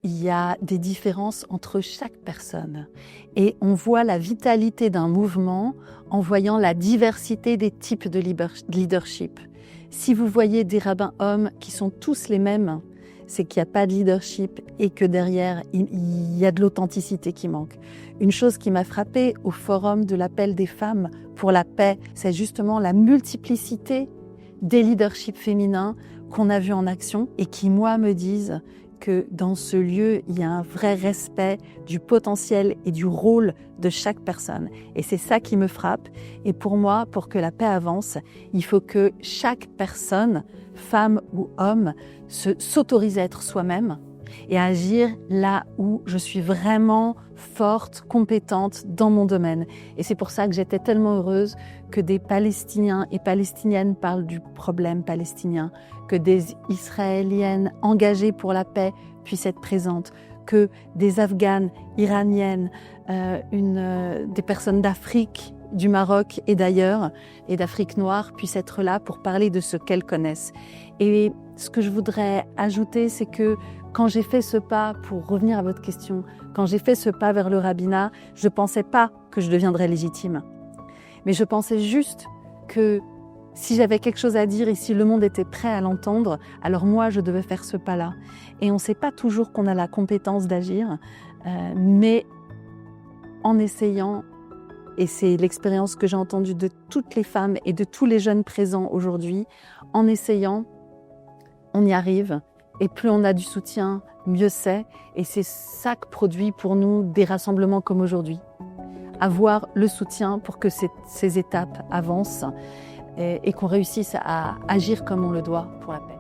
Il y a des différences entre chaque personne et on voit la vitalité d'un mouvement en voyant la diversité des types de leadership. Si vous voyez des rabbins hommes qui sont tous les mêmes, c'est qu'il n'y a pas de leadership et que derrière, il y a de l'authenticité qui manque. Une chose qui m'a frappée au forum de l'appel des femmes pour la paix, c'est justement la multiplicité des leaderships féminins qu'on a vus en action et qui, moi, me disent que dans ce lieu, il y a un vrai respect du potentiel et du rôle de chaque personne. Et c'est ça qui me frappe. Et pour moi, pour que la paix avance, il faut que chaque personne, femme ou homme, s'autorise à être soi-même et à agir là où je suis vraiment forte, compétente dans mon domaine. Et c'est pour ça que j'étais tellement heureuse que des Palestiniens et Palestiniennes parlent du problème palestinien, que des Israéliennes engagées pour la paix puissent être présentes, que des Afghanes, Iraniennes, des personnes d'Afrique, du Maroc et d'ailleurs, et d'Afrique noire, puissent être là pour parler de ce qu'elles connaissent. Et ce que je voudrais ajouter, c'est que quand j'ai fait ce pas, pour revenir à votre question, quand j'ai fait ce pas vers le rabbinat, je ne pensais pas que je deviendrais légitime. Mais je pensais juste que si j'avais quelque chose à dire et si le monde était prêt à l'entendre, alors moi, je devais faire ce pas-là. Et on ne sait pas toujours qu'on a la compétence d'agir, mais en essayant, et c'est l'expérience que j'ai entendue de toutes les femmes et de tous les jeunes présents aujourd'hui, en essayant, on y arrive. Et plus on a du soutien, mieux c'est. Et c'est ça que produit pour nous des rassemblements comme aujourd'hui. Avoir le soutien pour que ces étapes avancent et qu'on réussisse à agir comme on le doit pour la paix.